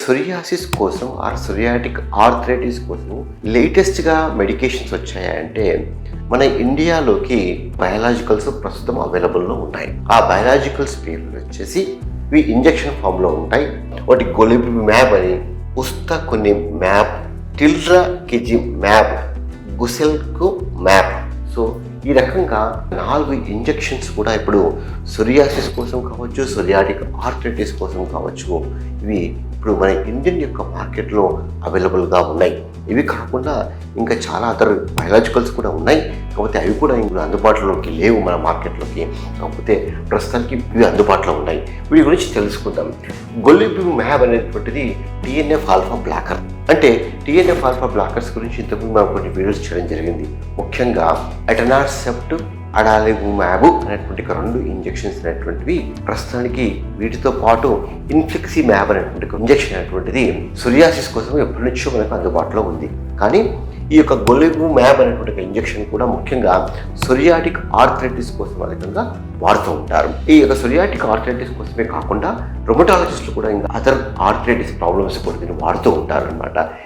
Psoriasis కోసం psoriatic arthritis కోసం లేటెస్ట్గా మెడికేషన్స్ వచ్చాయంటే మన ఇండియాలోకి బయాలజికల్స్ ప్రస్తుతం అవైలబుల్లో ఉన్నాయి. ఆ బయాలజికల్స్ పేర్లు వచ్చేసి ఇవి ఇంజెక్షన్ ఫామ్లో ఉంటాయి. ఒకటి గొలిబిమ్యాబ్ అని, ఉస్తాకుని మ్యాబ్, టిల్రా కిజి మ్యాబ్, గుసెల్కు మ్యాబ్. సో ఈ రకంగా 4 ఇంజెక్షన్స్ కూడా ఇప్పుడు సొరియాసిస్ కోసం కావచ్చు, సొరియాటిక్ ఆర్థరైటిస్ కోసం కావచ్చు, ఇవి ఇప్పుడు మన ఇండియన్ యొక్క మార్కెట్లో అవైలబుల్గా ఉన్నాయి. ఇవి కాకుండా ఇంకా చాలా అదర్ బయాలజికల్స్ కూడా ఉన్నాయి. కాకపోతే అవి కూడా ఇప్పుడు అందుబాటులోకి లేవు మన మార్కెట్లోకి. కాకపోతే ప్రస్తుతానికి ఇవి అందుబాటులో ఉన్నాయి. వీటి గురించి తెలుసుకుందాం. గొలిబిమ్యాబ్ అనేటువంటిది TNF ఆల్ఫా బ్లాకర్. అంటే TNF ఆల్ఫా బ్లాకర్స్ గురించి ఇంతకుముందు మనం కొన్ని వీడియోస్ చేయడం జరిగింది. ముఖ్యంగా ఎటనార్సెప్ట్, అడాలిబుమ్యాబ్ అనేటువంటి 2 ఇంజెక్షన్స్ అనేటువంటివి ప్రస్తుతానికి వీటితో పాటు ఇన్ఫ్లిక్సిమ్యాబ్ అనేటువంటి ఇంజెక్షన్ అనేటువంటిది సొరియాసిస్ కోసం ఎప్పటి నుంచో మనకు అందుబాటులో ఉంది. కానీ ఈ యొక్క గొలిబిమ్యాబ్ అనేటువంటి ఇంజెక్షన్ కూడా ముఖ్యంగా సొరియాటిక్ ఆర్థరైటిస్ కోసం అధికంగా వాడుతూ ఉంటారు. ఈ యొక్క సొరియాటిక్ ఆర్థరైటిస్ కోసమే కాకుండా రొమటాలజిస్టులు కూడా ఇంకా అదర్ ఆర్థరైటిస్ ప్రాబ్లమ్స్ కూడా దీన్ని వాడుతూ ఉంటారు అనమాట.